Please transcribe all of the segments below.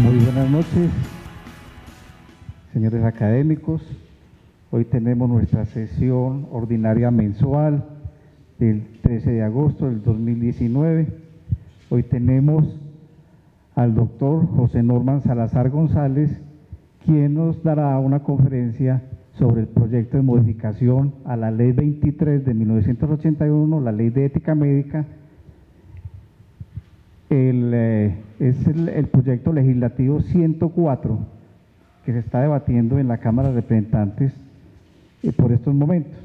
Muy buenas noches, señores académicos. Hoy tenemos nuestra sesión ordinaria mensual del 13 de agosto del 2019. Hoy tenemos al doctor José Norman Salazar González, quien nos dará una conferencia sobre el proyecto de modificación a la Ley 23 de 1981, la Ley de Ética Médica. Es el proyecto legislativo 104 que se está debatiendo en la Cámara de Representantes por estos momentos.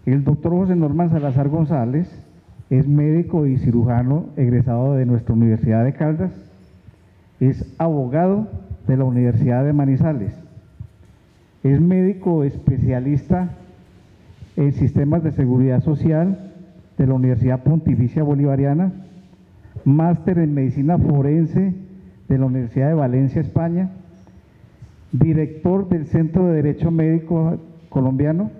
El doctor José Norman Salazar González es médico y cirujano egresado de nuestra Universidad de Caldas, es abogado de la Universidad de Manizales, es médico especialista en sistemas de seguridad social de la Universidad Pontificia Bolivariana, máster en medicina forense de la Universidad de Valencia, España, director del Centro de Derecho Médico Colombiano,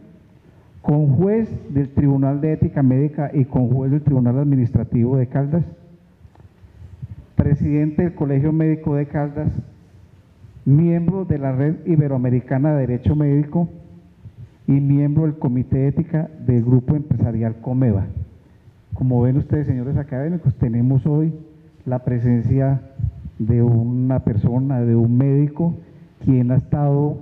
conjuez del Tribunal de Ética Médica y conjuez del Tribunal Administrativo de Caldas, presidente del Colegio Médico de Caldas, miembro de la Red Iberoamericana de Derecho Médico y miembro del Comité de Ética del Grupo Empresarial Comeva. Como ven ustedes, señores académicos, tenemos hoy la presencia de una persona, de un médico, quien ha estado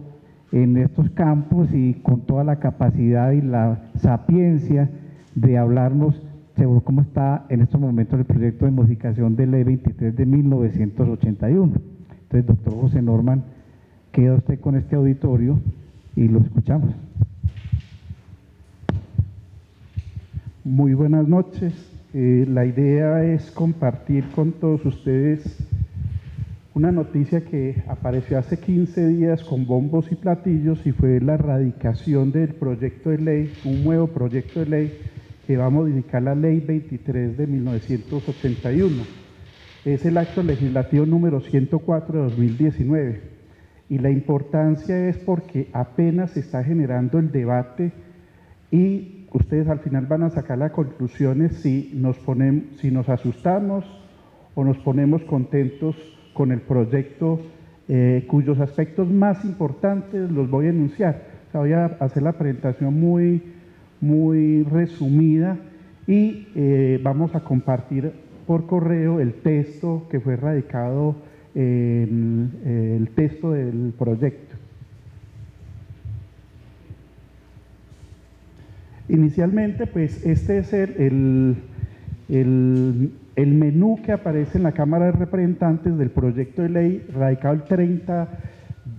en estos campos y con toda la capacidad y la sapiencia de hablarnos sobre cómo está en estos momentos el proyecto de modificación de Ley 23 de 1981. Entonces, doctor José Norman, queda usted con este auditorio y lo escuchamos. Muy buenas noches. La idea es compartir con todos ustedes una noticia que apareció hace 15 días con bombos y platillos y fue la radicación del proyecto de ley, un nuevo proyecto de ley que va a modificar la Ley 23 de 1981. Es el acto legislativo número 104 de 2019 y la importancia es porque apenas se está generando el debate y ustedes al final van a sacar las conclusiones si nos asustamos o nos ponemos contentos con el proyecto, cuyos aspectos más importantes los voy a enunciar. O sea, voy a hacer la presentación muy resumida y vamos a compartir por correo el texto que fue radicado, el texto del proyecto. Inicialmente, pues este es el menú que aparece en la Cámara de Representantes del proyecto de ley radicado el 30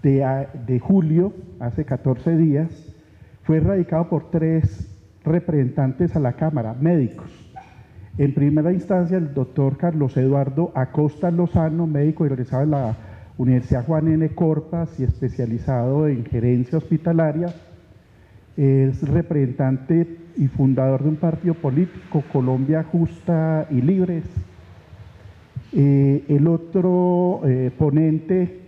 de julio, hace 14 días. Fue radicado por 3 representantes a la Cámara, médicos. En primera instancia, el doctor Carlos Eduardo Acosta Lozano, médico egresado de la Universidad Juan N. Corpas y especializado en gerencia hospitalaria. Es representante y fundador de un partido político, Colombia Justa y Libres. El otro ponente,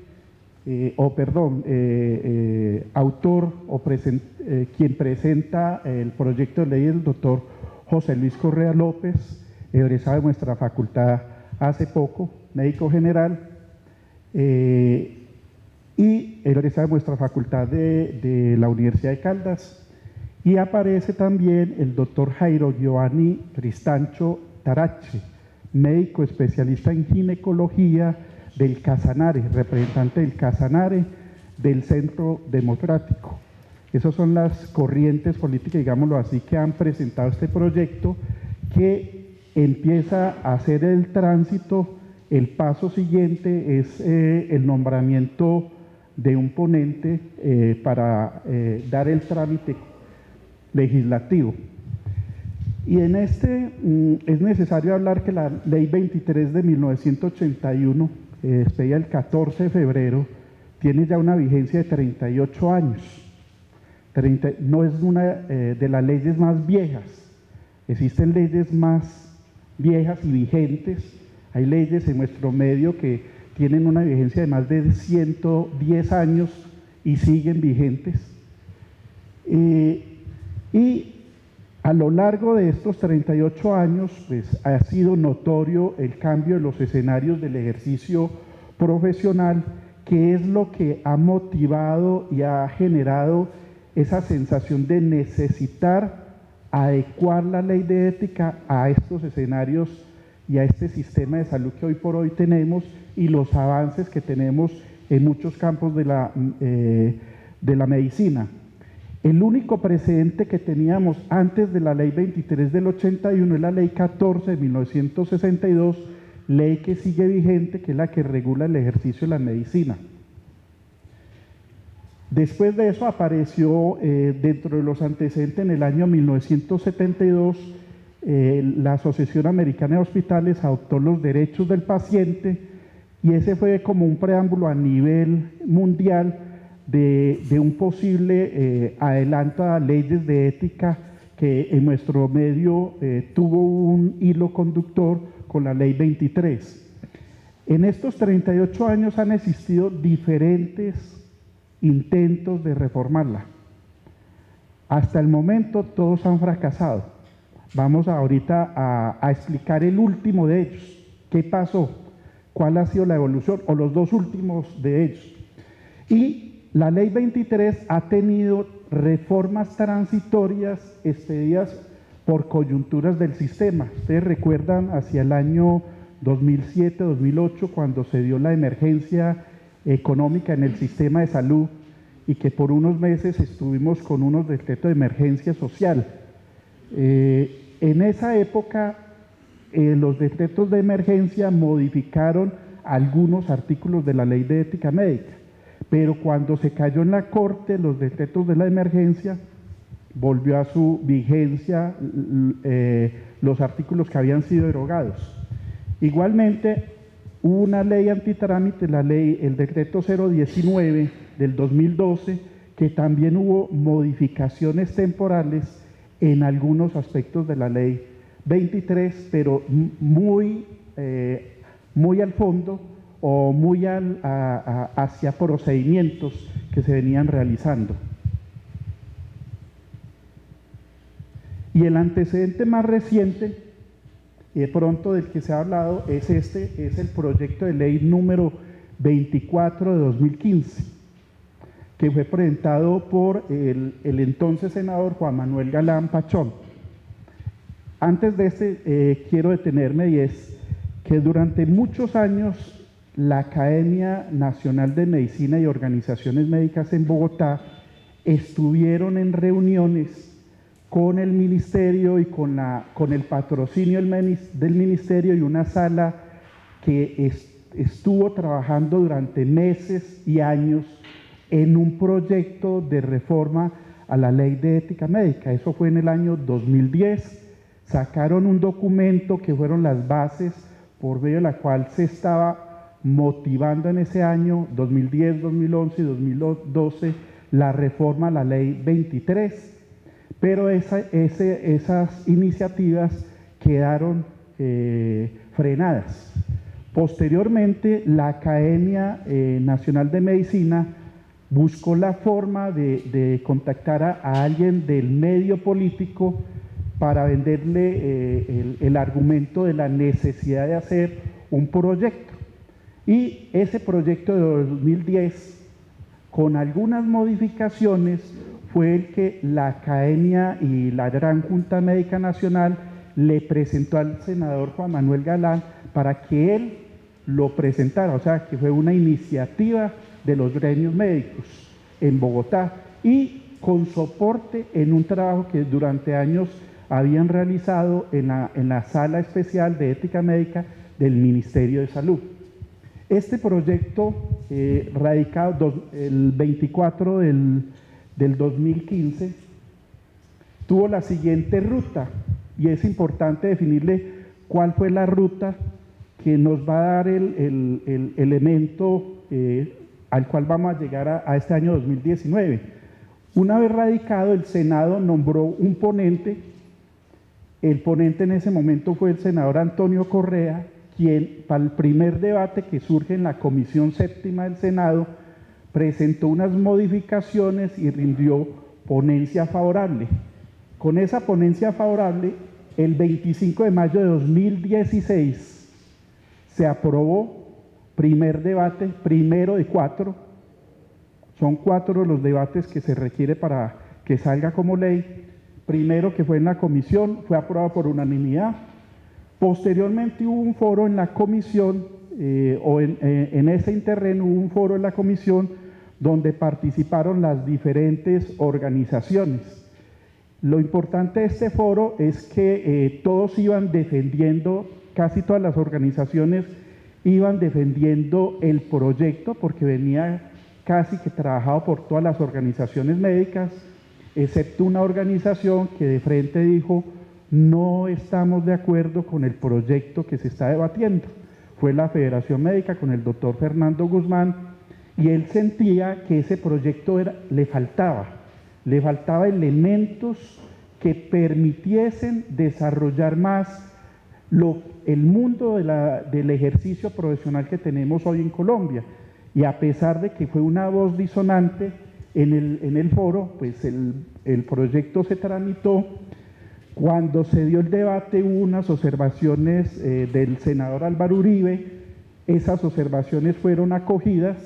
autor quien presenta el proyecto de ley es el doctor José Luis Correa López, egresado de nuestra facultad hace poco, médico general, y egresado de nuestra facultad de la Universidad de Caldas. Y aparece también el doctor Jairo Giovanni Tristancho Tarache, médico especialista en ginecología del Casanare, representante del Casanare del Centro Democrático. Esas son las corrientes políticas, digámoslo así, que han presentado este proyecto que empieza a hacer el tránsito. El paso siguiente es el nombramiento de un ponente para dar el trámite legislativo. Y en este es necesario hablar que la Ley 23 de 1981, expedida el 14 de febrero, tiene ya una vigencia de 38 años. No es una de las leyes más viejas. Existen leyes más viejas y vigentes. Hay leyes en nuestro medio que tienen una vigencia de más de 110 años y siguen vigentes. Y a lo largo de estos 38 años, pues ha sido notorio el cambio de los escenarios del ejercicio profesional, que es lo que ha motivado y ha generado esa sensación de necesitar adecuar la ley de ética a estos escenarios y a este sistema de salud que hoy por hoy tenemos y los avances que tenemos en muchos campos de la medicina. El único precedente que teníamos antes de la ley 23 del 81 es la ley 14 de 1962, ley que sigue vigente, que es la que regula el ejercicio de la medicina. Después de eso apareció dentro de los antecedentes en el año 1972, la Asociación Americana de Hospitales adoptó los derechos del paciente y ese fue como un preámbulo a nivel mundial de un posible adelanto a leyes de ética que en nuestro medio tuvo un hilo conductor con la ley 23. En estos 38 años han existido diferentes intentos de reformarla. Hasta el momento todos han fracasado. Vamos ahorita a explicar el último de ellos. ¿Qué pasó? ¿Cuál ha sido la evolución? O los dos últimos de ellos. Y la ley 23 ha tenido reformas transitorias expedidas por coyunturas del sistema. Ustedes recuerdan hacia el año 2007-2008 cuando se dio la emergencia económica en el sistema de salud y que por unos meses estuvimos con unos decretos de emergencia social. En esa época los decretos de emergencia modificaron algunos artículos de la ley de ética médica, pero cuando se cayó en la corte los decretos de la emergencia volvió a su vigencia los artículos que habían sido derogados. Igualmente, hubo una ley antitrámite, el decreto 019 del 2012, que también hubo modificaciones temporales en algunos aspectos de la ley 23, pero muy al fondo o muy hacia procedimientos que se venían realizando. Y el antecedente más reciente, y de pronto del que se ha hablado, es el proyecto de ley número 24 de 2015, que fue presentado por el entonces senador Juan Manuel Galán Pachón. Antes de quiero detenerme, y es que durante muchos años la Academia Nacional de Medicina y organizaciones médicas en Bogotá estuvieron en reuniones con el ministerio y con el patrocinio del ministerio y una sala que estuvo trabajando durante meses y años en un proyecto de reforma a la ley de ética médica. Eso fue en el año 2010. Sacaron un documento que fueron las bases por medio de la cual se estaba motivando en ese año 2010, 2011 y 2012 la reforma a la ley 23. Pero esas iniciativas quedaron frenadas. Posteriormente, la Academia Nacional de Medicina buscó la forma de contactar a alguien del medio político para venderle el argumento de la necesidad de hacer un proyecto. Y ese proyecto de 2010, con algunas modificaciones, fue el que la Academia y la Gran Junta Médica Nacional le presentó al senador Juan Manuel Galán para que él lo presentara, o sea, que fue una iniciativa de los gremios médicos en Bogotá y con soporte en un trabajo que durante años habían realizado en la Sala Especial de Ética Médica del Ministerio de Salud. Este proyecto, radicado el 24 del 2015, tuvo la siguiente ruta, y es importante definirle cuál fue la ruta que nos va a dar el elemento al cual vamos a llegar a este año 2019. Una vez radicado, el Senado nombró un ponente. El ponente en ese momento fue el senador Antonio Correa, quien para el primer debate que surge en la Comisión Séptima del Senado presentó unas modificaciones y rindió ponencia favorable. Con esa ponencia favorable, el 25 de mayo de 2016 se aprobó primer debate, primero de 4. Son 4 los debates que se requiere para que salga como ley. Primero, que fue en la comisión, fue aprobado por unanimidad. Posteriormente hubo un foro en la comisión, en ese interreno hubo un foro en la comisión donde participaron las diferentes organizaciones. Lo importante de este foro es que todos iban defendiendo, casi todas las organizaciones iban defendiendo el proyecto, porque venía casi que trabajado por todas las organizaciones médicas, excepto una organización que de frente dijo: no estamos de acuerdo con el proyecto que se está debatiendo. Fue la Federación Médica con el doctor Fernando Guzmán, y él sentía que ese proyecto le faltaba elementos que permitiesen desarrollar más el mundo del ejercicio profesional que tenemos hoy en Colombia. Y a pesar de que fue una voz disonante en el foro, pues el proyecto se tramitó. Cuando se dio el debate hubo unas observaciones del senador Álvaro Uribe. Esas observaciones fueron acogidas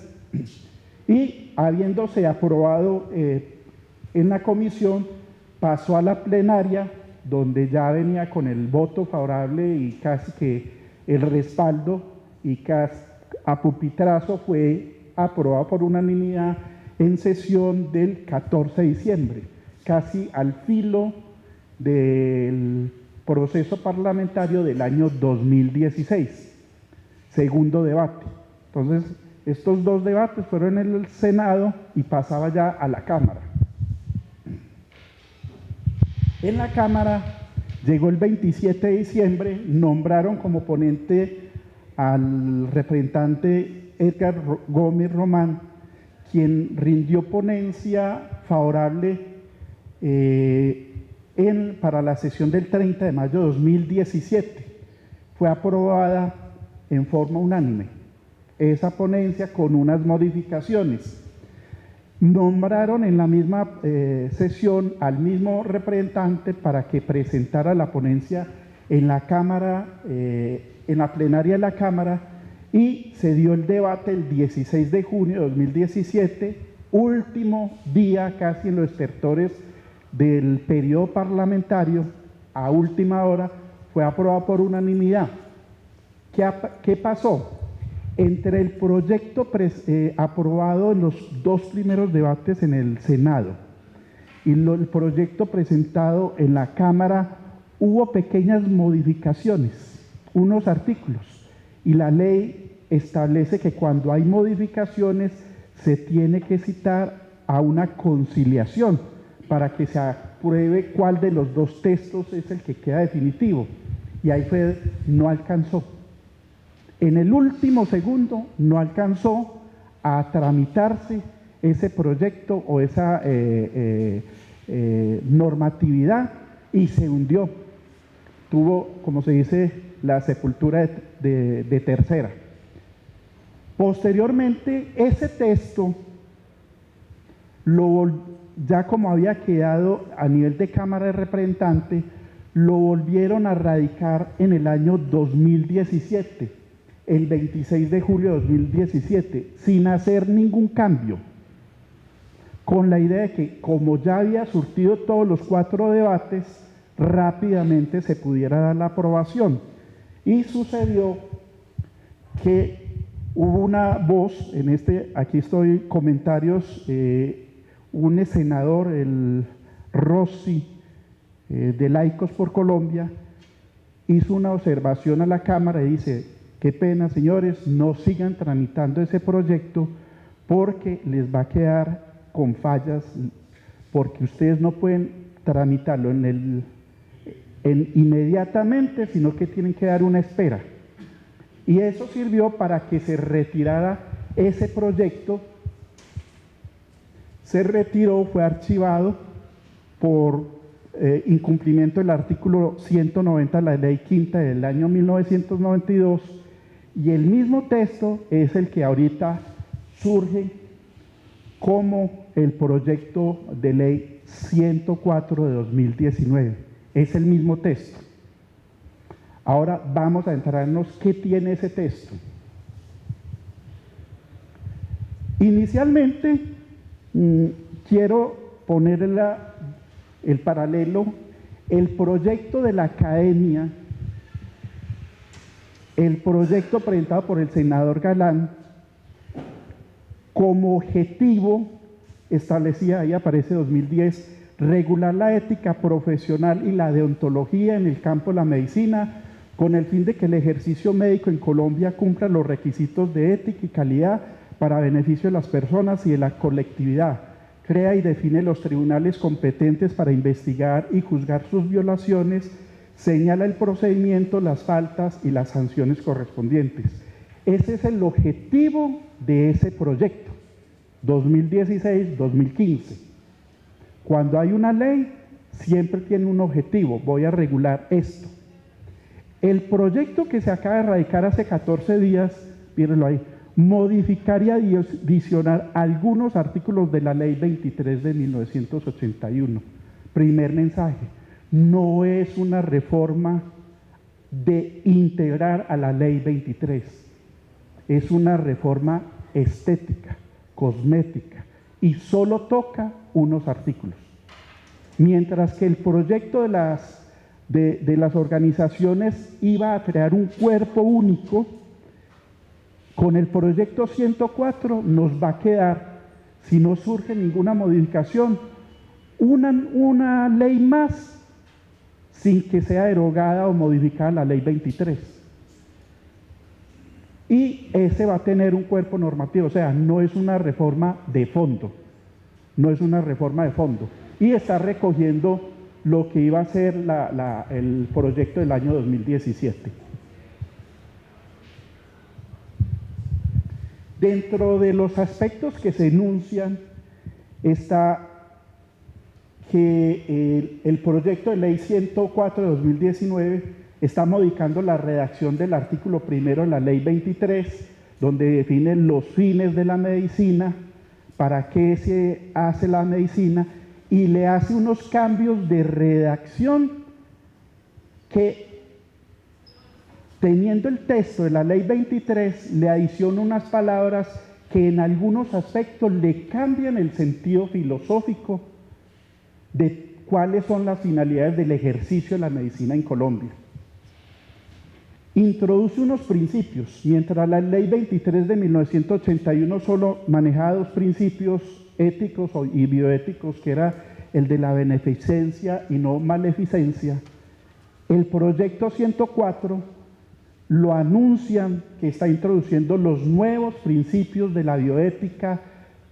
y, habiéndose aprobado en la comisión, pasó a la plenaria, donde ya venía con el voto favorable y casi que el respaldo, y casi a pupitrazo fue aprobado por unanimidad en sesión del 14 de diciembre, casi al filo del proceso parlamentario del año 2016, segundo debate. Entonces, estos 2 debates fueron en el Senado y pasaba ya a la Cámara. En la Cámara llegó el 27 de diciembre, nombraron como ponente al representante Edgar Gómez Román, quien rindió ponencia favorable para la sesión del 30 de mayo de 2017. Fue aprobada en forma unánime esa ponencia con unas modificaciones. Nombraron en la misma sesión al mismo representante para que presentara la ponencia en la Cámara, en la plenaria de la Cámara, y se dio el debate el 16 de junio de 2017, último día casi en los estertores del periodo parlamentario. A última hora fue aprobado por unanimidad. ¿Qué pasó? Entre el proyecto aprobado en los 2 primeros debates en el Senado y el proyecto presentado en la Cámara, hubo pequeñas modificaciones, unos artículos, y la ley establece que cuando hay modificaciones se tiene que citar a una conciliación para que se apruebe cuál de los 2 textos es el que queda definitivo, y ahí no alcanzó. En el último segundo no alcanzó a tramitarse ese proyecto o esa normatividad, y se hundió. Tuvo, como se dice, la sepultura de tercera. Posteriormente, ese texto, ya como había quedado a nivel de Cámara de Representantes, lo volvieron a radicar en el año 2017, el 26 de julio de 2017, sin hacer ningún cambio, con la idea de que, como ya había surtido todos los 4 debates, rápidamente se pudiera dar la aprobación. Y sucedió que hubo una voz, aquí estoy, comentarios, un senador, el Rossi, de Laicos por Colombia, hizo una observación a la Cámara y dice: qué pena, señores, no sigan tramitando ese proyecto porque les va a quedar con fallas, porque ustedes no pueden tramitarlo inmediatamente, sino que tienen que dar una espera. Y eso sirvió para que se retirara ese proyecto. Se retiró, fue archivado por incumplimiento del artículo 190 de la Ley Quinta del año 1992, y el mismo texto es el que ahorita surge como el proyecto de ley 104 de 2019. Es el mismo texto. Ahora vamos a entrarnos qué tiene ese texto. Inicialmente, quiero poner el paralelo, el proyecto de la academia, el proyecto presentado por el senador Galán, como objetivo establecía, ahí aparece 2010, regular la ética profesional y la deontología en el campo de la medicina, con el fin de que el ejercicio médico en Colombia cumpla los requisitos de ética y calidad para beneficio de las personas y de la colectividad. Crea y define los tribunales competentes para investigar y juzgar sus violaciones, señala el procedimiento, las faltas y las sanciones correspondientes. Ese es el objetivo de ese proyecto, 2016-2015. Cuando hay una ley, siempre tiene un objetivo, voy a regular esto. El proyecto que se acaba de radicar hace 14 días, mírenlo ahí, modificar y adicionar algunos artículos de la Ley 23 de 1981. Primer mensaje, no es una reforma de integrar a la Ley 23, es una reforma estética, cosmética, y solo toca unos artículos. Mientras que el proyecto de las organizaciones iba a crear un cuerpo único, con el proyecto 104 nos va a quedar, si no surge ninguna modificación, una ley más sin que sea derogada o modificada la ley 23. Y ese va a tener un cuerpo normativo, o sea, no es una reforma de fondo, no es una reforma de fondo. Y está recogiendo lo que iba a ser el proyecto del año 2017. Dentro de los aspectos que se enuncian está que el proyecto de ley 104 de 2019 está modificando la redacción del artículo primero de la ley 23, donde define los fines de la medicina, para qué se hace la medicina, y le hace unos cambios de redacción que, teniendo el texto de la ley 23, le adiciona unas palabras que en algunos aspectos le cambian el sentido filosófico de cuáles son las finalidades del ejercicio de la medicina en Colombia. Introduce unos principios, mientras la ley 23 de 1981 solo manejaba dos principios éticos y bioéticos, que era el de la beneficencia y no maleficencia. El proyecto 104 lo anuncian que está introduciendo los nuevos principios de la bioética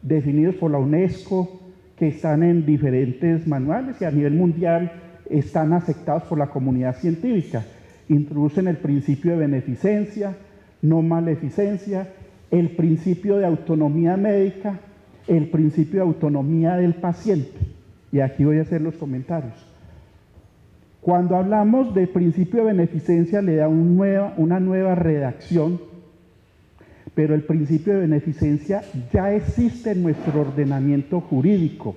definidos por la UNESCO, que están en diferentes manuales y a nivel mundial están aceptados por la comunidad científica. Introducen el principio de beneficencia, no maleficencia, el principio de autonomía médica, el principio de autonomía del paciente. Y aquí voy a hacer los comentarios. Cuando hablamos de principio de beneficencia le da una nueva redacción, pero el principio de beneficencia ya existe en nuestro ordenamiento jurídico.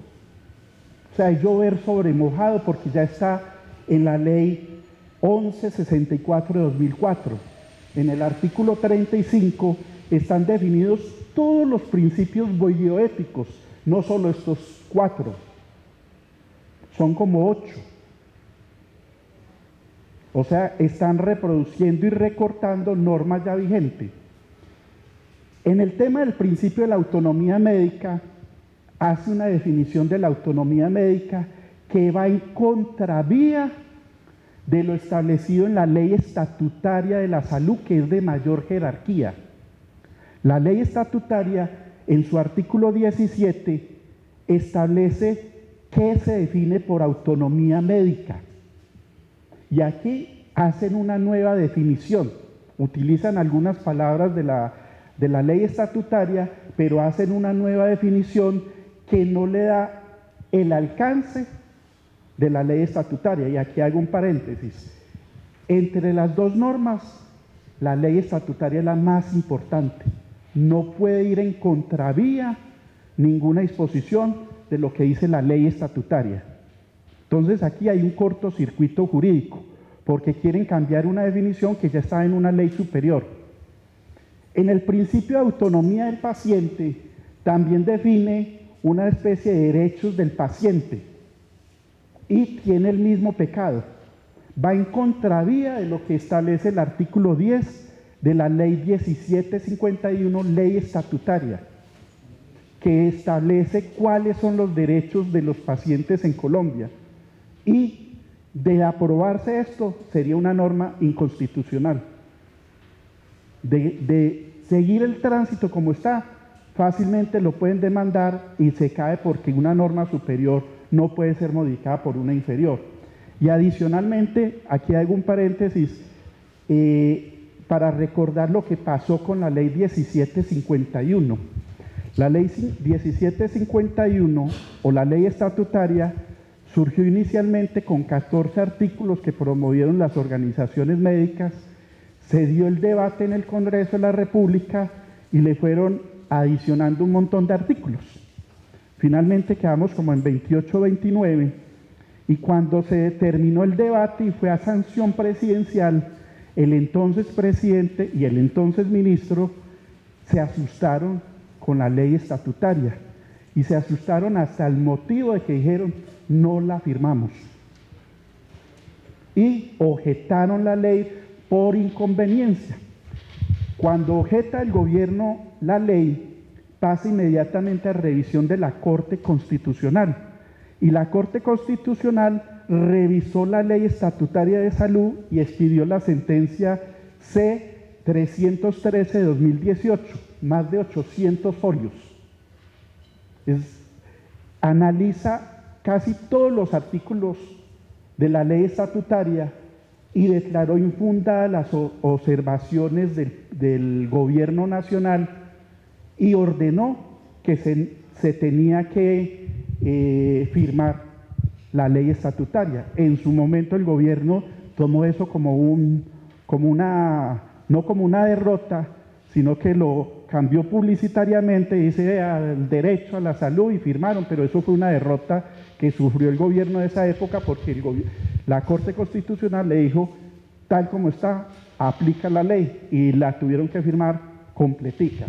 O sea, es llover sobre mojado porque ya está en la ley 1164 de 2004. En el artículo 35 están definidos todos los principios bioéticos, no solo estos 4, son como 8. O sea, están reproduciendo y recortando normas ya vigentes. En el tema del principio de la autonomía médica, hace una definición de la autonomía médica que va en contravía de lo establecido en la ley estatutaria de la salud, que es de mayor jerarquía. La ley estatutaria, en su artículo 17, establece qué se define por autonomía médica. Y aquí hacen una nueva definición, utilizan algunas palabras de la ley estatutaria, pero hacen una nueva definición que no le da el alcance de la ley estatutaria. Y aquí hago un paréntesis. Entre las dos normas, la ley estatutaria es la más importante. No puede ir en contravía ninguna disposición de lo que dice la ley estatutaria. Entonces aquí hay un cortocircuito jurídico, porque quieren cambiar una definición que ya está en una ley superior. En el principio de autonomía del paciente También define una especie de derechos del paciente y tiene el mismo pecado. Va en contravía de lo que establece el artículo 10 de la Ley 1751, ley estatutaria, que establece cuáles son los derechos de los pacientes en Colombia. Y de aprobarse esto, sería una norma inconstitucional. De seguir el tránsito como está, fácilmente lo pueden demandar y se cae porque una norma superior no puede ser modificada por una inferior. Y adicionalmente, aquí hago un paréntesis para recordar lo que pasó con la Ley 1751. La Ley 1751, o la ley estatutaria, surgió inicialmente con 14 artículos que promovieron las organizaciones médicas. Se dio el debate en el Congreso de la República y le fueron adicionando un montón de artículos. Finalmente quedamos como en 28 o 29, y cuando se terminó el debate y fue a sanción presidencial, el entonces presidente y el entonces ministro se asustaron con la ley estatutaria, y se asustaron hasta el motivo de que dijeron: no la firmamos, y objetaron la ley por inconveniencia. Cuando objeta el gobierno la ley, pasa inmediatamente a revisión de la Corte Constitucional, y la Corte Constitucional revisó la ley estatutaria de salud y expidió la sentencia C-313 de 2018, más de 800 folios. Analiza casi todos los artículos de la ley estatutaria y declaró infundadas las observaciones del gobierno nacional y ordenó que se tenía que firmar la ley estatutaria. En su momento el gobierno tomó eso no como una derrota, sino que lo cambió publicitariamente, dice el derecho a la salud, y firmaron, pero eso fue una derrota que sufrió el gobierno de esa época, porque la Corte Constitucional le dijo: tal como está, aplica la ley, y la tuvieron que firmar completica.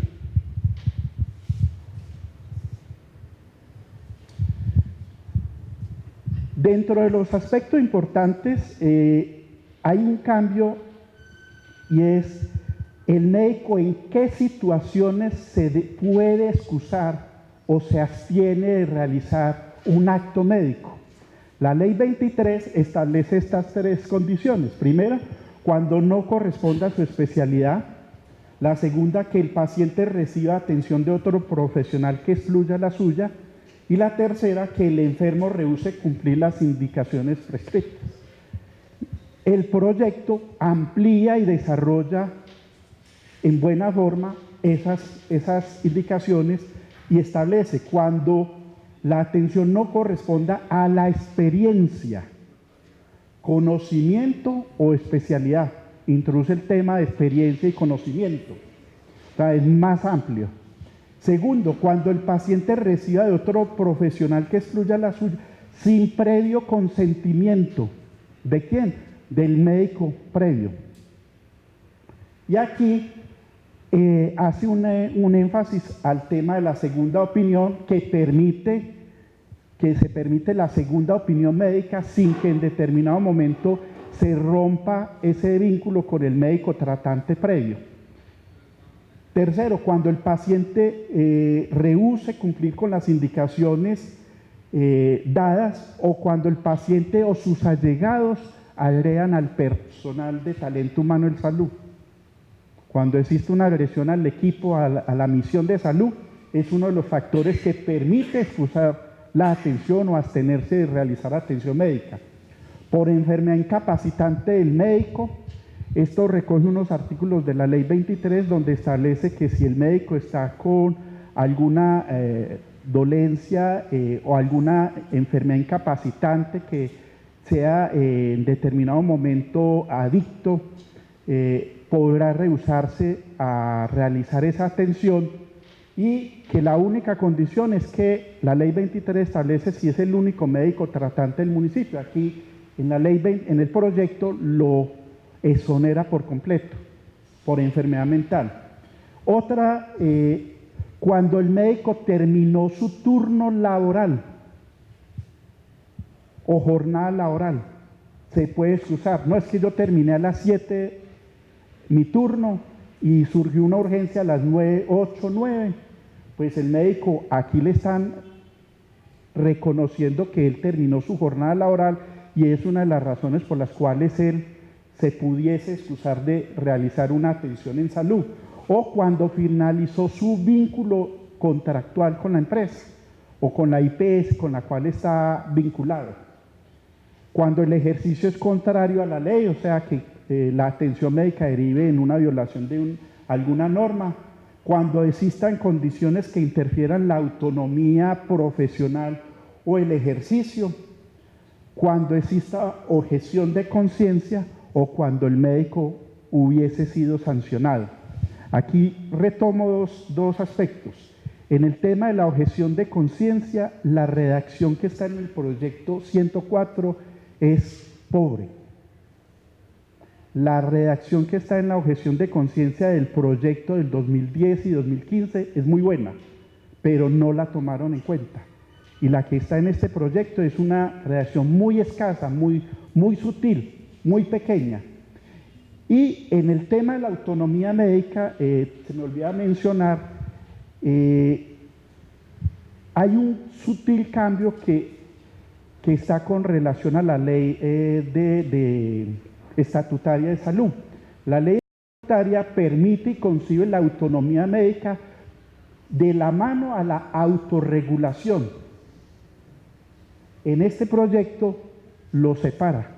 Dentro de los aspectos importantes hay un cambio, y es el médico en qué situaciones se puede excusar o se abstiene de realizar un acto médico. La Ley 23 establece estas tres condiciones. Primera, cuando no corresponda a su especialidad. La segunda, que el paciente reciba atención de otro profesional que excluya la suya. Y la tercera, que el enfermo rehúse cumplir las indicaciones prescritas. El proyecto amplía y desarrolla en buena forma esas indicaciones y establece cuando la atención no corresponda a la experiencia, conocimiento o especialidad. Introduce el tema de experiencia y conocimiento. O sea, es más amplio. Segundo, cuando el paciente reciba de otro profesional que excluya la suya, sin previo consentimiento. ¿De quién? Del médico previo. Y aquí hace un énfasis al tema de la segunda opinión, que se permite la segunda opinión médica sin que en determinado momento se rompa ese vínculo con el médico tratante previo. Tercero, cuando el paciente rehúse cumplir con las indicaciones dadas, o cuando el paciente o sus allegados agredan al personal de talento humano en salud. Cuando existe una agresión al equipo, a la misión de salud, es uno de los factores que permite excusar la atención o abstenerse de realizar atención médica. Por enfermedad incapacitante del médico, esto recoge unos artículos de la Ley 23 donde establece que si el médico está con alguna dolencia o alguna enfermedad incapacitante que sea en determinado momento adicto, podrá rehusarse a realizar esa atención, y que la única condición es que la Ley 23 establece si es el único médico tratante del municipio. Aquí en la ley en el proyecto lo exonera por completo por enfermedad mental. Otra Cuando el médico terminó su turno laboral o jornada laboral, se puede excusar. No, es que yo terminé a las 7 mi turno y surgió una urgencia a las 9, 8, 9. Pues el médico aquí le están reconociendo que él terminó su jornada laboral y es una de las razones por las cuales él se pudiese excusar de realizar una atención en salud, o cuando finalizó su vínculo contractual con la empresa o con la IPS con la cual está vinculado. Cuando el ejercicio es contrario a la ley, o sea que la atención médica derive en una violación de alguna norma, cuando existan condiciones que interfieran la autonomía profesional o el ejercicio, cuando exista objeción de conciencia o cuando el médico hubiese sido sancionado. Aquí retomo dos aspectos. En el tema de la objeción de conciencia, la redacción que está en el proyecto 104 es pobre. La redacción que está en la objeción de conciencia del proyecto del 2010 y 2015 es muy buena, pero no la tomaron en cuenta. Y la que está en este proyecto es una redacción muy escasa, muy sutil, muy pequeña. Y en el tema de la autonomía médica, se me olvida mencionar, hay un sutil cambio que está con relación a la ley estatutaria de salud. La ley estatutaria permite y concibe la autonomía médica de la mano a la autorregulación. En este proyecto lo separa.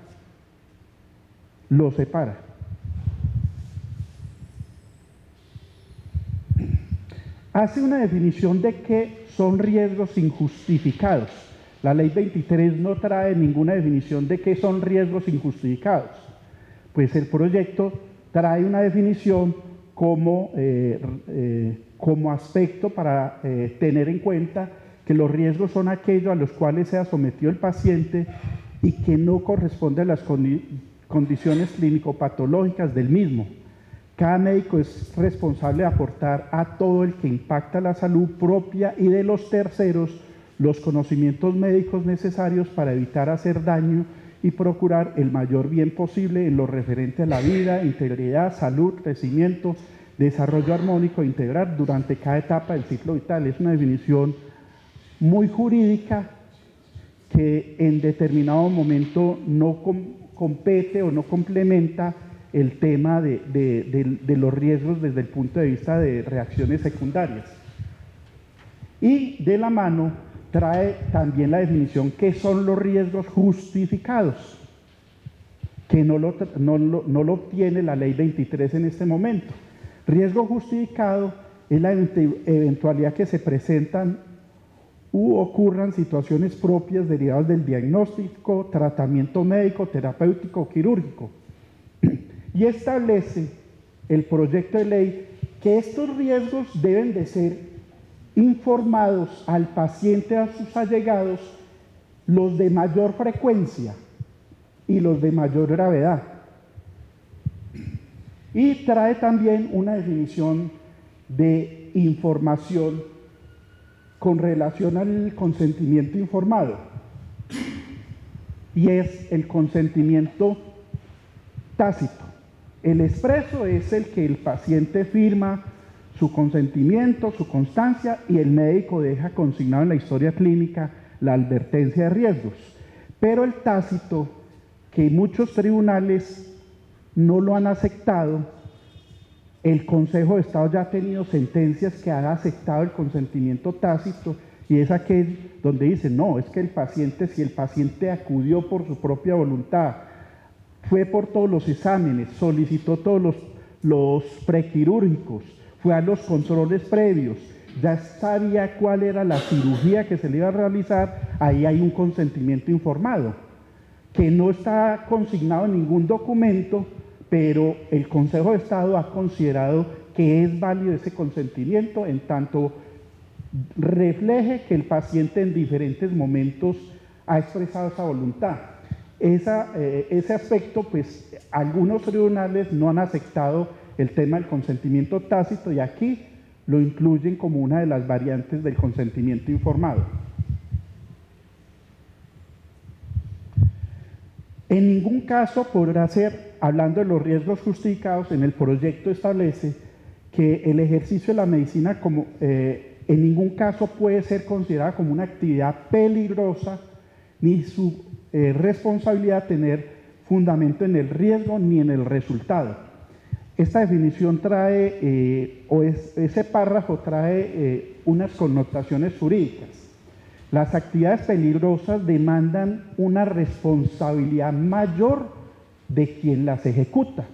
Hace una definición de qué son riesgos injustificados. La ley 23 no trae ninguna definición de qué son riesgos injustificados. Pues el proyecto trae una definición como aspecto para tener en cuenta que los riesgos son aquellos a los cuales sea sometido el paciente y que no corresponden a las condiciones clínico-patológicas del mismo. Cada médico es responsable de aportar a todo el que impacta la salud propia y de los terceros los conocimientos médicos necesarios para evitar hacer daño y procurar el mayor bien posible en lo referente a la vida, integridad, salud, crecimiento, desarrollo armónico e integral durante cada etapa del ciclo vital. Es una definición muy jurídica que en determinado momento no compete o no complementa el tema de los riesgos desde el punto de vista de reacciones secundarias. Y de la mano trae también la definición que son los riesgos justificados, que no lo obtiene la ley 23 en este momento. Riesgo justificado es la eventualidad que se presentan u ocurran situaciones propias derivadas del diagnóstico, tratamiento médico, terapéutico o quirúrgico. Y establece el proyecto de ley que estos riesgos deben de ser informados al paciente, a sus allegados, los de mayor frecuencia y los de mayor gravedad. Y trae también una definición de información con relación al consentimiento informado. Y es el consentimiento tácito. El expreso es el que el paciente firma su consentimiento, su constancia, y el médico deja consignado en la historia clínica la advertencia de riesgos. Pero el tácito, que muchos tribunales no lo han aceptado, el Consejo de Estado ya ha tenido sentencias que han aceptado el consentimiento tácito, y es aquel donde dice, no, es que el paciente, si el paciente acudió por su propia voluntad, fue por todos los exámenes, solicitó todos los prequirúrgicos, fue a los controles previos, ya sabía cuál era la cirugía que se le iba a realizar, ahí hay un consentimiento informado, que no está consignado en ningún documento, pero el Consejo de Estado ha considerado que es válido ese consentimiento en tanto refleje que el paciente en diferentes momentos ha expresado esa voluntad. Ese aspecto, pues algunos tribunales no han aceptado el tema del consentimiento tácito, y aquí lo incluyen como una de las variantes del consentimiento informado. En ningún caso podrá ser, hablando de los riesgos justificados, en el proyecto establece que el ejercicio de la medicina en ningún caso puede ser considerada como una actividad peligrosa, ni su responsabilidad tener fundamento en el riesgo ni en el resultado. Esta definición trae, ese párrafo trae unas connotaciones jurídicas. Las actividades peligrosas demandan una responsabilidad mayor de quien las ejecuta.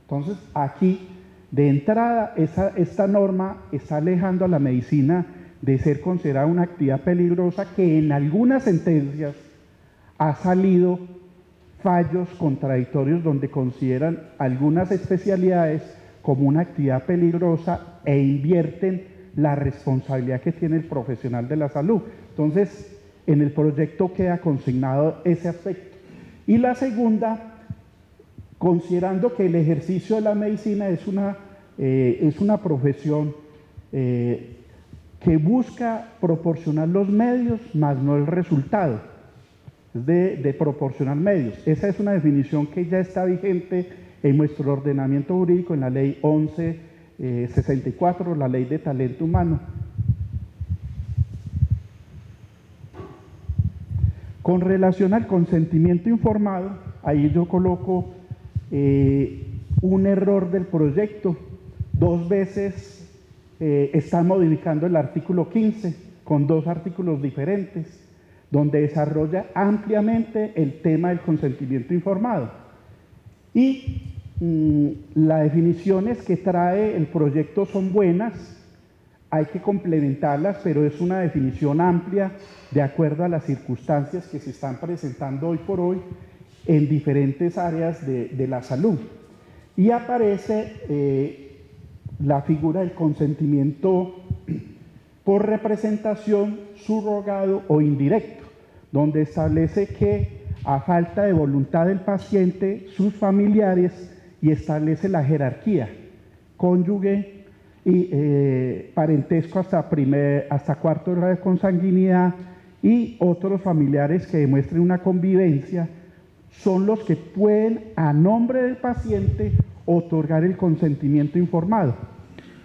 Entonces, aquí, de entrada, esta norma está alejando a la medicina de ser considerada una actividad peligrosa, que en algunas sentencias ha salido fallos contradictorios donde consideran algunas especialidades como una actividad peligrosa e invierten la responsabilidad que tiene el profesional de la salud. Entonces, en el proyecto queda consignado ese aspecto. Y la segunda, considerando que el ejercicio de la medicina es una profesión que busca proporcionar los medios, más no el resultado, es de proporcionar medios. Esa es una definición que ya está vigente en nuestro ordenamiento jurídico, en la ley 1164, la ley de talento humano. Con relación al consentimiento informado, ahí yo coloco un error del proyecto. 2 veces están modificando el artículo 15 con 2 artículos diferentes, donde desarrolla ampliamente el tema del consentimiento informado. Y las definiciones que trae el proyecto son buenas, hay que complementarlas, pero es una definición amplia de acuerdo a las circunstancias que se están presentando hoy por hoy en diferentes áreas de la salud. Y aparece la figura del consentimiento por representación, subrogado o indirecto, donde establece que a falta de voluntad del paciente, sus familiares, y establece la jerarquía, cónyuge y parentesco hasta 4º grado de consanguinidad, y otros familiares que demuestren una convivencia, son los que pueden, a nombre del paciente, otorgar el consentimiento informado.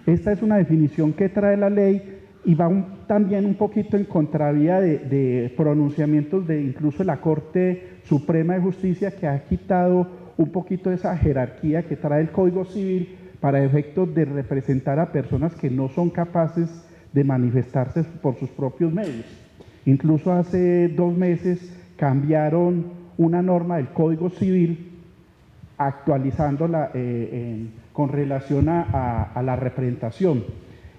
Esta es una definición que trae la ley y va también un poquito en contravía de pronunciamientos de incluso la Corte Suprema de Justicia, que ha quitado un poquito esa jerarquía que trae el Código Civil para efectos de representar a personas que no son capaces de manifestarse por sus propios medios. Incluso hace 2 meses cambiaron una norma del Código Civil actualizándola con relación a la representación.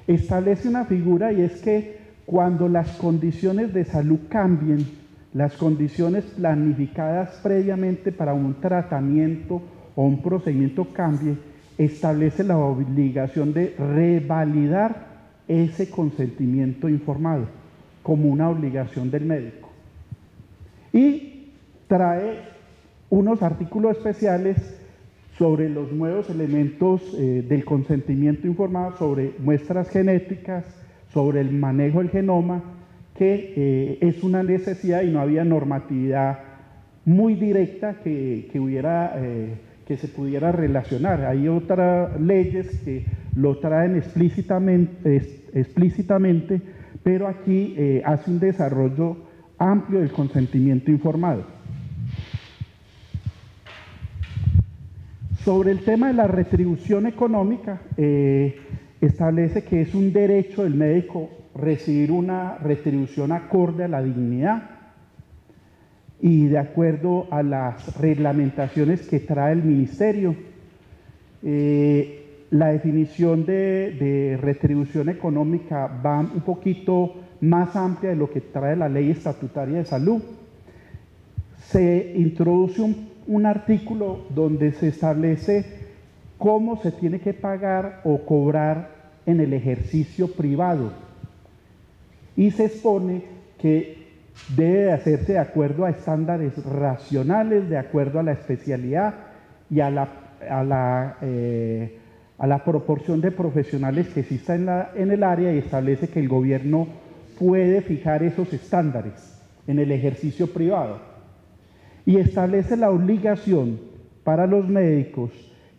Establece una figura, y es que cuando las condiciones de salud cambien, las condiciones planificadas previamente para un tratamiento o un procedimiento cambie, establece la obligación de revalidar ese consentimiento informado como una obligación del médico. Y trae unos artículos especiales sobre los nuevos elementos del consentimiento informado, sobre muestras genéticas, sobre el manejo del genoma, que es una necesidad y no había normatividad muy directa que se pudiera relacionar. Hay otras leyes que lo traen explícitamente, pero aquí hace un desarrollo amplio del consentimiento informado. Sobre el tema de la retribución económica, establece que es un derecho del médico recibir una retribución acorde a la dignidad y de acuerdo a las reglamentaciones que trae el ministerio. La definición de retribución económica va un poquito más amplia de lo que trae la Ley Estatutaria de Salud. Se introduce un artículo donde se establece cómo se tiene que pagar o cobrar en el ejercicio privado, y se expone que debe hacerse de acuerdo a estándares racionales, de acuerdo a la especialidad y a a la proporción de profesionales que exista en el área y establece que el gobierno puede fijar esos estándares en el ejercicio privado. Y establece la obligación para los médicos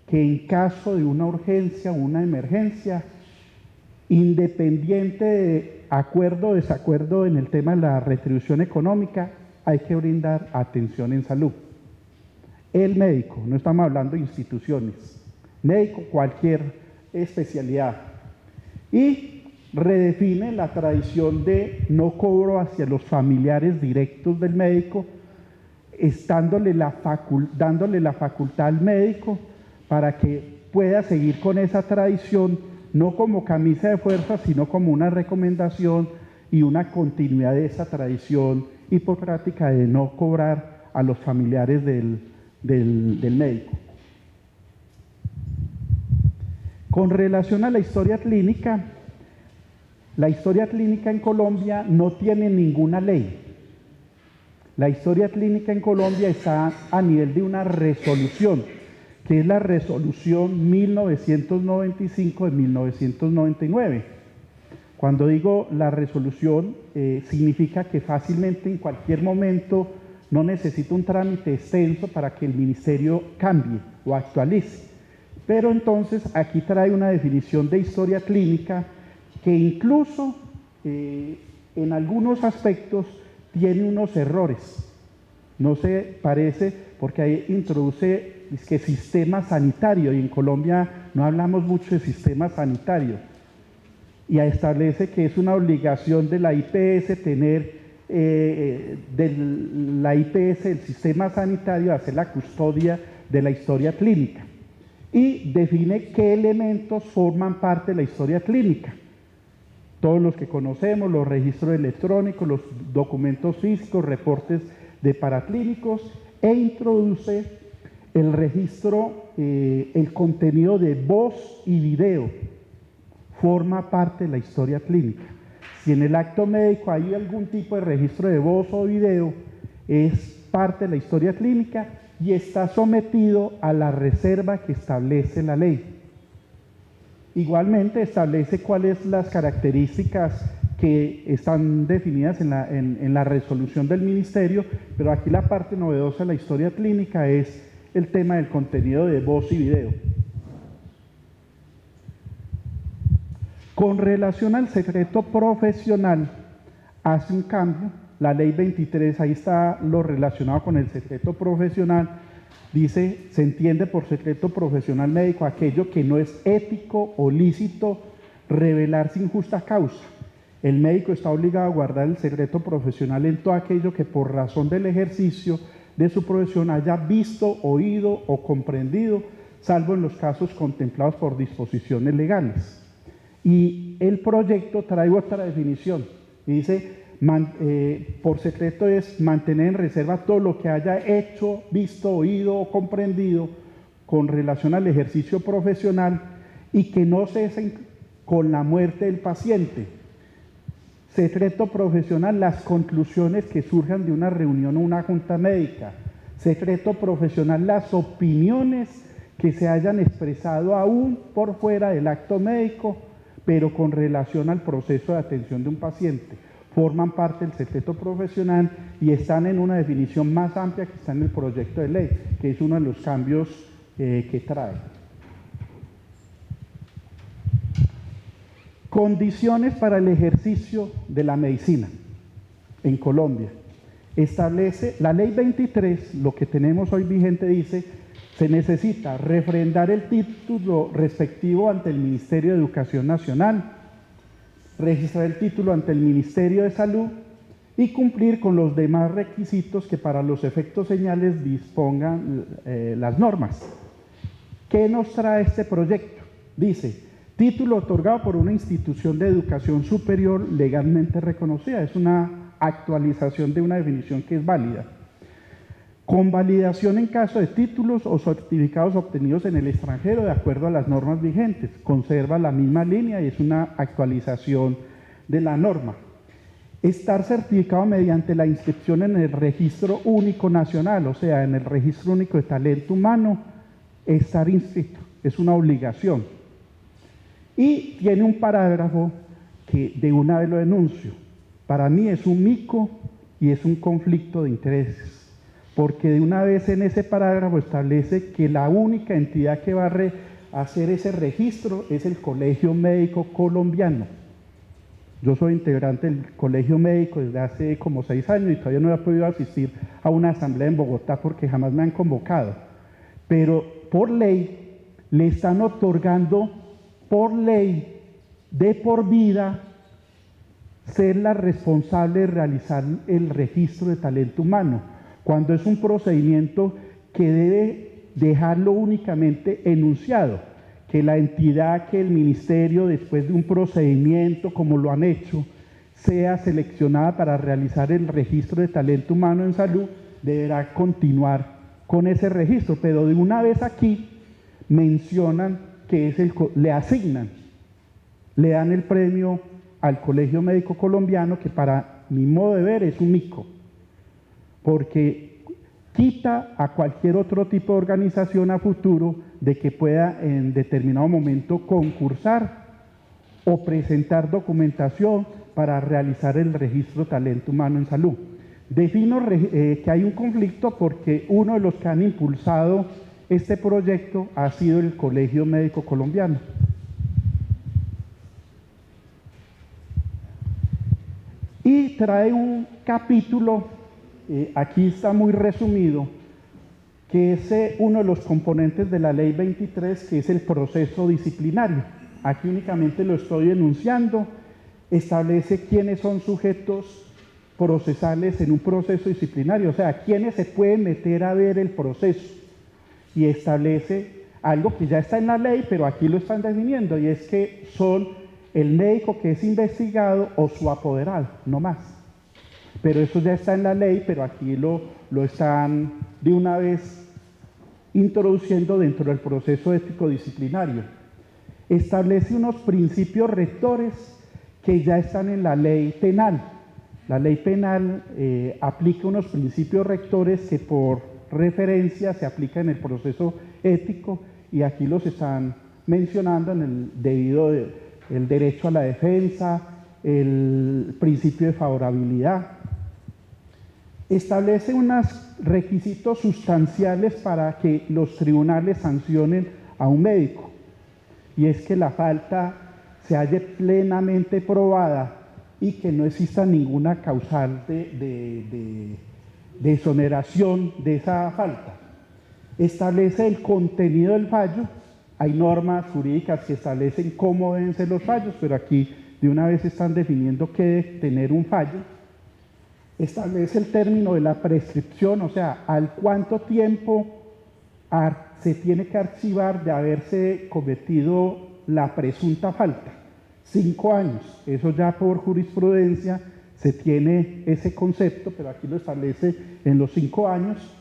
que en caso de una urgencia o una emergencia, independiente de acuerdo o desacuerdo en el tema de la retribución económica, hay que brindar atención en salud. El médico, no estamos hablando de instituciones, médico, cualquier especialidad. Y redefine la tradición de no cobro hacia los familiares directos del médico, dándole la facultad al médico para que pueda seguir con esa tradición, no como camisa de fuerza, sino como una recomendación y una continuidad de esa tradición hipocrática de no cobrar a los familiares del médico. Con relación a la historia clínica en Colombia no tiene ninguna ley. La historia clínica en Colombia está a nivel de una resolución, que es la resolución 1995 de 1999. Cuando digo la resolución, significa que fácilmente en cualquier momento no necesita un trámite extenso para que el ministerio cambie o actualice. Pero entonces aquí trae una definición de historia clínica que incluso en algunos aspectos tiene unos errores. No se parece porque ahí introduce que sistema sanitario, y en Colombia no hablamos mucho de sistema sanitario. Y establece que es una obligación de la IPS tener, el sistema sanitario, hacer la custodia de la historia clínica. Y define qué elementos forman parte de la historia clínica. Todos los que conocemos, los registros electrónicos, los documentos físicos, reportes de paraclínicos, e introduce el registro, el contenido de voz y video, forma parte de la historia clínica. Si en el acto médico hay algún tipo de registro de voz o video, es parte de la historia clínica y está sometido a la reserva que establece la ley. Igualmente establece cuáles son las características que están definidas en la resolución del ministerio, pero aquí la parte novedosa de la historia clínica es el tema del contenido de voz y video. Con relación al secreto profesional, hace un cambio, la ley 23, ahí está lo relacionado con el secreto profesional, dice, se entiende por secreto profesional médico aquello que no es ético o lícito revelar sin justa causa. El médico está obligado a guardar el secreto profesional en todo aquello que por razón del ejercicio de su profesión haya visto, oído o comprendido, salvo en los casos contemplados por disposiciones legales. Y el proyecto trae otra definición y dice, por secreto es mantener en reserva todo lo que haya hecho, visto, oído o comprendido con relación al ejercicio profesional y que no cesen con la muerte del paciente. Secreto profesional, las conclusiones que surjan de una reunión o una junta médica. Secreto profesional, las opiniones que se hayan expresado aún por fuera del acto médico, pero con relación al proceso de atención de un paciente. Forman parte del secreto profesional y están en una definición más amplia que está en el proyecto de ley, que es uno de los cambios que trae. Condiciones para el ejercicio de la medicina en Colombia. Establece la ley 23, lo que tenemos hoy vigente dice, se necesita refrendar el título respectivo ante el Ministerio de Educación Nacional, registrar el título ante el Ministerio de Salud y cumplir con los demás requisitos que para los efectos señales dispongan las normas. ¿Qué nos trae este proyecto? Dice, título otorgado por una institución de educación superior legalmente reconocida. Es una actualización de una definición que es válida. Con validación en caso de títulos o certificados obtenidos en el extranjero de acuerdo a las normas vigentes. Conserva la misma línea y es una actualización de la norma. Estar certificado mediante la inscripción en el Registro Único Nacional, o sea, en el Registro Único de Talento Humano, estar inscrito. Es una obligación. Y tiene un parágrafo que de una vez lo denuncio. Para mí es un mico y es un conflicto de intereses, porque de una vez en ese parágrafo establece que la única entidad que va a hacer ese registro es el Colegio Médico Colombiano. Yo soy integrante del Colegio Médico desde hace como 6 años y todavía no he podido asistir a una asamblea en Bogotá porque jamás me han convocado. Pero por ley le están otorgando, por ley, de por vida, ser la responsable de realizar el registro de talento humano, cuando es un procedimiento que debe dejarlo únicamente enunciado, que la entidad, que el ministerio, después de un procedimiento como lo han hecho, sea seleccionada para realizar el registro de talento humano en salud, deberá continuar con ese registro, pero de una vez aquí mencionan que le asignan, le dan el premio al Colegio Médico Colombiano, que para mi modo de ver es un mico, porque quita a cualquier otro tipo de organización a futuro de que pueda en determinado momento concursar o presentar documentación para realizar el registro de talento humano en salud. Defino que hay un conflicto porque uno de los que han impulsado este proyecto ha sido el Colegio Médico Colombiano. Y trae un capítulo, aquí está muy resumido, que es uno de los componentes de la Ley 23, que es el proceso disciplinario. Aquí únicamente lo estoy enunciando, establece quiénes son sujetos procesales en un proceso disciplinario, o sea, quiénes se pueden meter a ver el proceso, y establece algo que ya está en la ley, pero aquí lo están definiendo, y es que son el médico que es investigado o su apoderado, no más. Pero eso ya está en la ley, pero aquí lo están de una vez introduciendo dentro del proceso ético disciplinario. Establece unos principios rectores que ya están en la ley penal. La ley penal aplica unos principios rectores que por referencia se aplican en el proceso ético, y aquí los están mencionando en el derecho a la defensa, el principio de favorabilidad. Establece unos requisitos sustanciales para que los tribunales sancionen a un médico, y es que la falta se halle plenamente probada y que no exista ninguna causal de exoneración de esa falta. Establece el contenido del fallo. Hay normas jurídicas que establecen cómo deben ser los fallos, pero aquí de una vez están definiendo qué debe tener un fallo. Establece el término de la prescripción, o sea, al cuánto tiempo se tiene que archivar de haberse cometido la presunta falta. 5 años, eso ya por jurisprudencia se tiene ese concepto, pero aquí lo establece en los 5 años.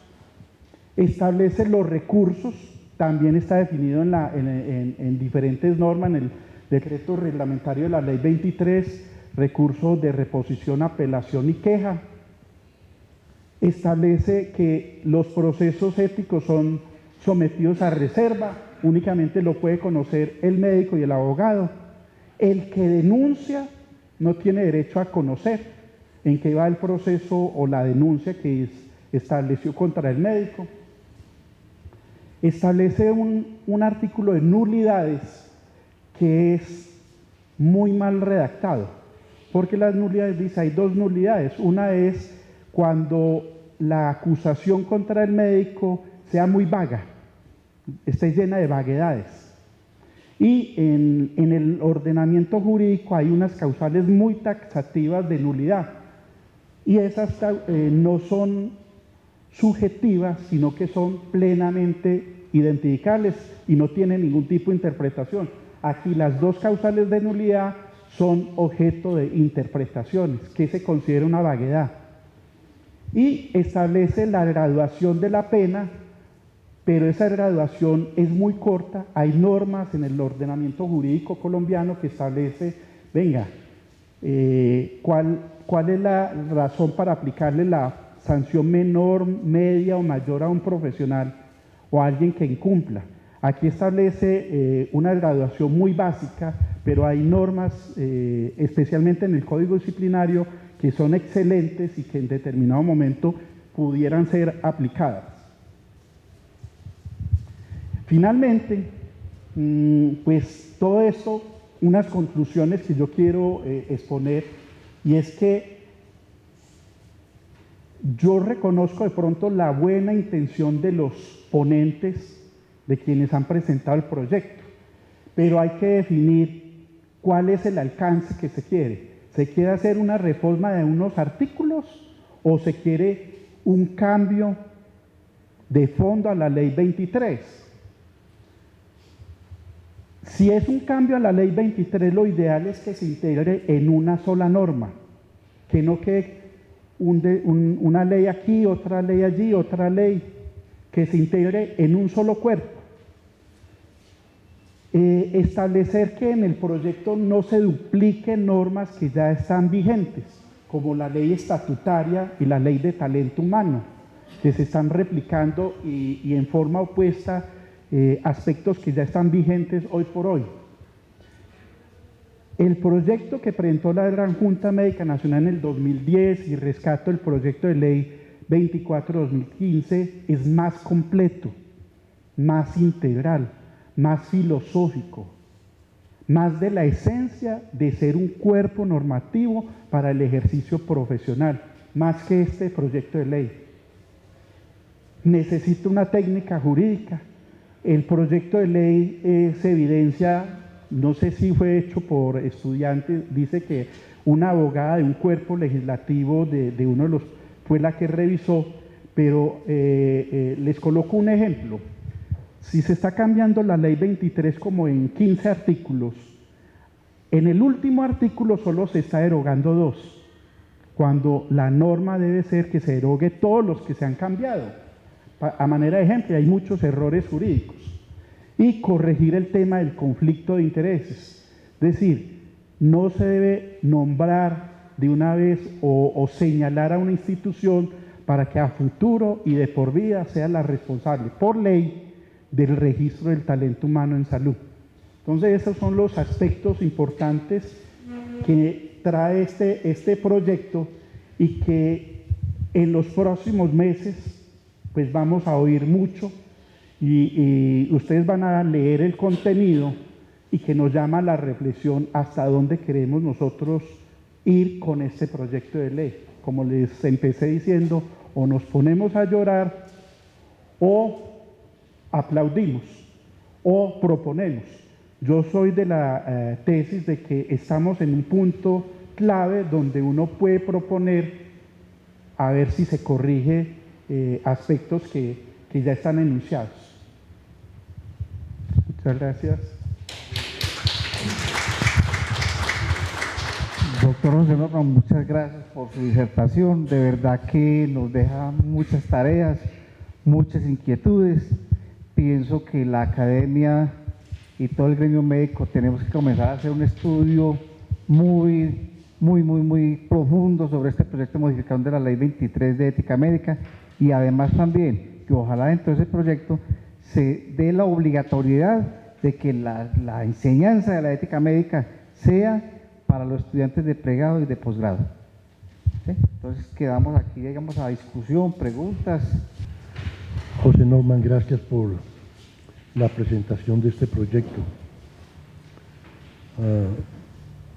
Establece los recursos, también está definido en diferentes normas, en el decreto reglamentario de la Ley 23, recursos de reposición, apelación y queja. Establece que los procesos éticos son sometidos a reserva, únicamente lo puede conocer el médico y el abogado. El que denuncia no tiene derecho a conocer en qué va el proceso o la denuncia que estableció contra el médico. Establece un artículo de nulidades que es muy mal redactado, porque las nulidades, dice, hay 2 nulidades. Una es cuando la acusación contra el médico sea muy vaga, esté llena de vaguedades. Y en el ordenamiento jurídico hay unas causales muy taxativas de nulidad, y esas no son subjetivas, sino que son plenamente identificables y no tienen ningún tipo de interpretación. Aquí las 2 causales de nulidad son objeto de interpretaciones, que se considera una vaguedad. Y establece la graduación de la pena, pero esa graduación es muy corta. Hay normas en el ordenamiento jurídico colombiano que establece, venga, cuál es la razón para aplicarle la sanción menor, media o mayor a un profesional o a alguien que incumpla. Aquí establece una graduación muy básica, pero hay normas, especialmente en el Código Disciplinario, que son excelentes y que en determinado momento pudieran ser aplicadas. Finalmente, pues todo esto, unas conclusiones que yo quiero exponer, y es que yo reconozco de pronto la buena intención de los ponentes, de quienes han presentado el proyecto, pero hay que definir cuál es el alcance que se quiere. ¿Se quiere hacer una reforma de unos artículos o se quiere un cambio de fondo a la Ley 23? Si es un cambio a la Ley 23, lo ideal es que se integre en una sola norma, que no quede una ley aquí, otra ley allí, otra ley, que se integre en un solo cuerpo. Establecer que en el proyecto no se dupliquen normas que ya están vigentes, como la ley estatutaria y la ley de talento humano, que se están replicando y en forma opuesta aspectos que ya están vigentes hoy por hoy. El proyecto que presentó la Gran Junta Médica Nacional en el 2010 y rescato el proyecto de ley 24/2015 es más completo, más integral, más filosófico, más de la esencia de ser un cuerpo normativo para el ejercicio profesional, más que este proyecto de ley. Necesita una técnica jurídica. El proyecto de ley se evidencia, no sé si fue hecho por estudiantes, dice que una abogada de un cuerpo legislativo de uno de los, fue la que revisó, pero les coloco un ejemplo. Si se está cambiando la ley 23 como en 15 artículos, en el último artículo solo se está derogando 2, cuando la norma debe ser que se derogue todos los que se han cambiado. A manera de ejemplo, hay muchos errores jurídicos. Y corregir el tema del conflicto de intereses. Es decir, no se debe nombrar de una vez o señalar a una institución para que a futuro y de por vida sea la responsable, por ley, del registro del talento humano en salud. Entonces, esos son los aspectos importantes que trae este proyecto y que en los próximos meses pues vamos a oír mucho y ustedes van a leer el contenido y que nos llama a la reflexión hasta dónde queremos nosotros ir con este proyecto de ley. Como les empecé diciendo, o nos ponemos a llorar o aplaudimos o proponemos. Yo soy de la tesis de que estamos en un punto clave donde uno puede proponer a ver si se corrige aspectos que ya están enunciados. Muchas gracias. Doctor José Norma, muchas gracias por su disertación. De verdad que nos deja muchas tareas, muchas inquietudes. Pienso que la academia y todo el gremio médico tenemos que comenzar a hacer un estudio muy profundo sobre este proyecto de modificación de la Ley 23 de Ética Médica y además también que ojalá dentro de ese proyecto se dé la obligatoriedad de que la enseñanza de la ética médica sea para los estudiantes de pregrado y de posgrado. ¿Sí? Entonces quedamos aquí, llegamos a discusión, preguntas. José Norman, gracias por la presentación de este proyecto.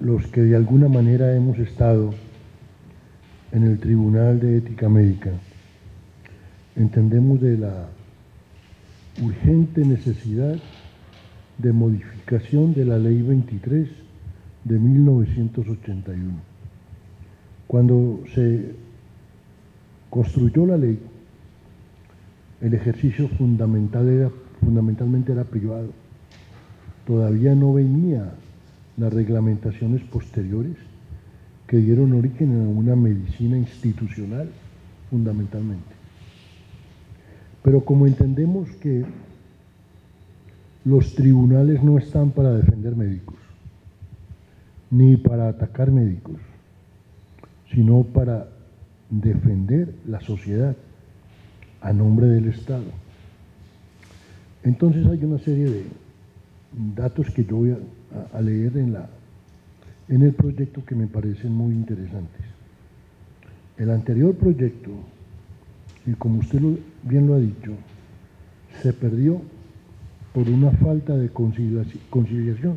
Los que de alguna manera hemos estado en el Tribunal de Ética Médica, entendemos de la urgente necesidad de modificación de la Ley 23 de 1981. Cuando se construyó la ley, el ejercicio fundamentalmente era privado. Todavía no venía las reglamentaciones posteriores que dieron origen a una medicina institucional, fundamentalmente. Pero como entendemos que los tribunales no están para defender médicos, ni para atacar médicos, sino para defender la sociedad a nombre del Estado. Entonces hay una serie de datos que yo voy a leer en el proyecto que me parecen muy interesantes. El anterior proyecto, y como usted bien lo ha dicho, se perdió por una falta de conciliación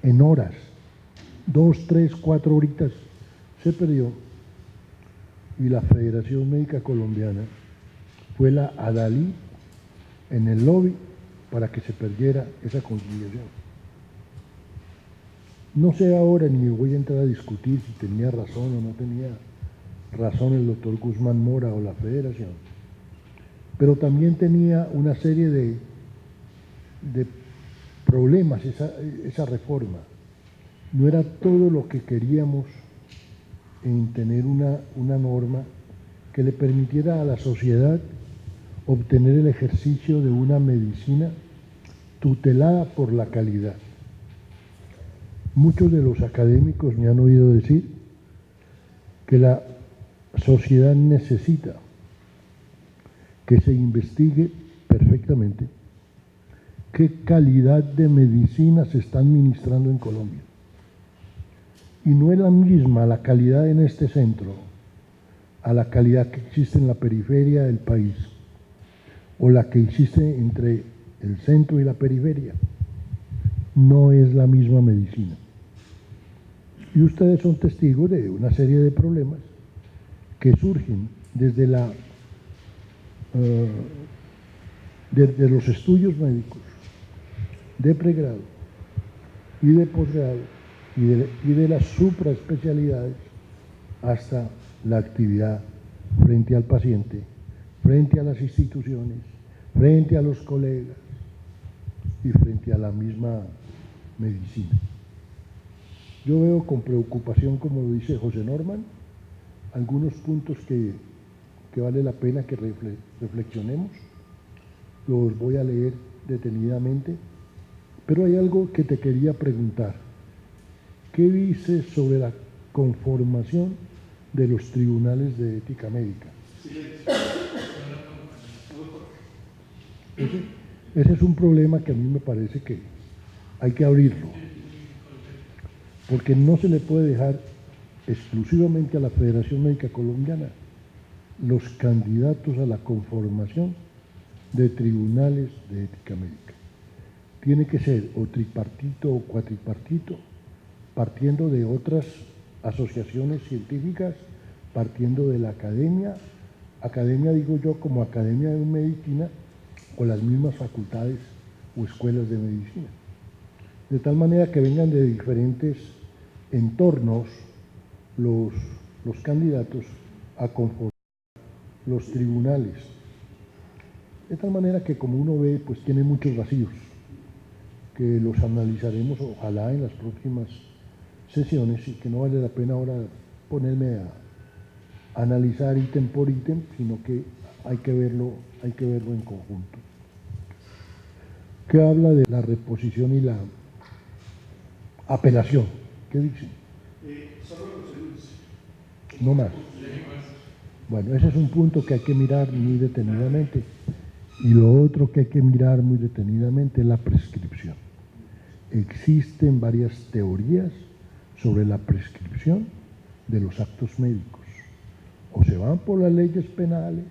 en horas, 2, 3, 4 horitas, se perdió, y la Federación Médica Colombiana fue la adalid en el lobby para que se perdiera esa conciliación. No sé ahora, ni voy a entrar a discutir si tenía razón o no tenía razón el doctor Guzmán Mora o la Federación, pero también tenía una serie de problemas esa reforma. No era todo lo que queríamos en tener una norma que le permitiera a la sociedad obtener el ejercicio de una medicina tutelada por la calidad. Muchos de los académicos me han oído decir que la sociedad necesita que se investigue perfectamente qué calidad de medicina se está administrando en Colombia. Y no es la misma la calidad en este centro a la calidad que existe en la periferia del país o la que existe entre el centro y la periferia. No es la misma medicina. Y ustedes son testigos de una serie de problemas que surgen desde desde los estudios médicos de pregrado y de posgrado y de las supraespecialidades hasta la actividad frente al paciente, frente a las instituciones, frente a los colegas y frente a la misma medicina. Yo veo con preocupación, como lo dice José Norman, algunos puntos que vale la pena que reflexionemos. Los voy a leer detenidamente, pero hay algo que te quería preguntar. ¿Qué dices sobre la conformación de los tribunales de ética médica? Ese es un problema que a mí me parece que hay que abrirlo, porque no se le puede dejar exclusivamente a la Federación Médica Colombiana los candidatos a la conformación de tribunales de ética médica. Tiene que ser o tripartito o cuatripartito, partiendo de otras asociaciones científicas, partiendo de la academia digo yo como academia de medicina, o las mismas facultades o escuelas de medicina. De tal manera que vengan de diferentes entornos los candidatos a conformar los tribunales. De tal manera que, como uno ve, pues tiene muchos vacíos, que los analizaremos ojalá en las próximas sesiones, y que no vale la pena ahora ponerme a analizar ítem por ítem, sino que hay que verlo en conjunto. ¿Qué habla de la reposición y la apelación? ¿Qué dice? No más. Bueno, ese es un punto que hay que mirar muy detenidamente. Y lo otro que hay que mirar muy detenidamente es la prescripción. Existen varias teorías sobre la prescripción de los actos médicos. O se van por las leyes penales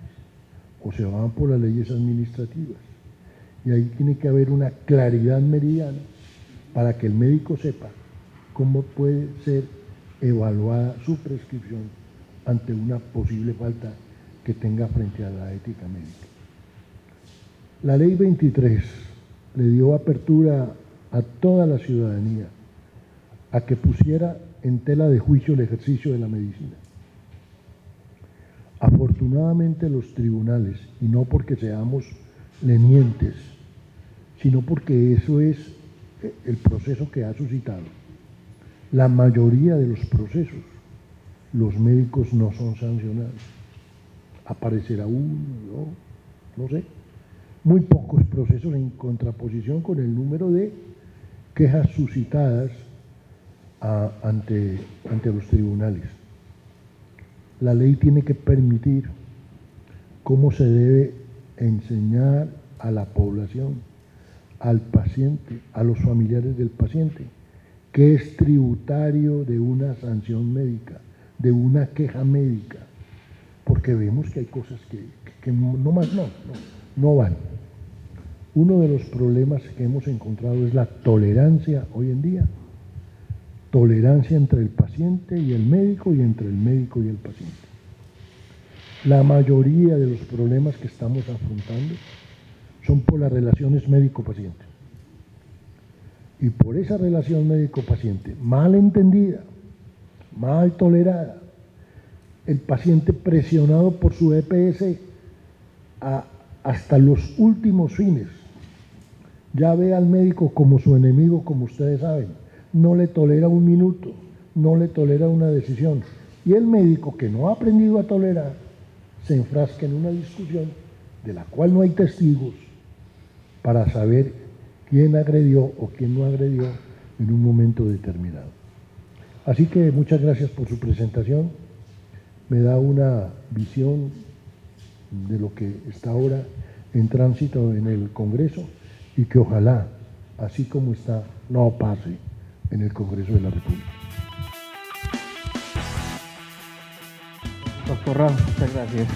o se van por las leyes administrativas. Y ahí tiene que haber una claridad meridiana para que el médico sepa cómo puede ser evaluada su prescripción ante una posible falta que tenga frente a la ética médica. La ley 23 le dio apertura a toda la ciudadanía a que pusiera en tela de juicio el ejercicio de la medicina. Afortunadamente los tribunales, y no porque seamos lenientes, sino porque eso es el proceso que ha suscitado. La mayoría de los procesos, los médicos no son sancionados. Aparecerá uno, no sé. Muy pocos procesos en contraposición con el número de quejas suscitadas ante los tribunales. La ley tiene que permitir cómo se debe enseñar a la población al paciente, a los familiares del paciente, que es tributario de una sanción médica, de una queja médica, porque vemos que hay cosas que no van. Uno de los problemas que hemos encontrado es la tolerancia hoy en día, tolerancia entre el paciente y el médico y entre el médico y el paciente. La mayoría de los problemas que estamos afrontando son por las relaciones médico-paciente. Y por esa relación médico-paciente mal entendida, mal tolerada, el paciente presionado por su EPS hasta los últimos fines, ya ve al médico como su enemigo, como ustedes saben, no le tolera un minuto, no le tolera una decisión. Y el médico que no ha aprendido a tolerar, se enfrasca en una discusión de la cual no hay testigos para saber quién agredió o quién no agredió en un momento determinado. Así que muchas gracias por su presentación. Me da una visión de lo que está ahora en tránsito en el Congreso y que ojalá, así como está, no pase en el Congreso de la República. Doctor Raúl, muchas gracias.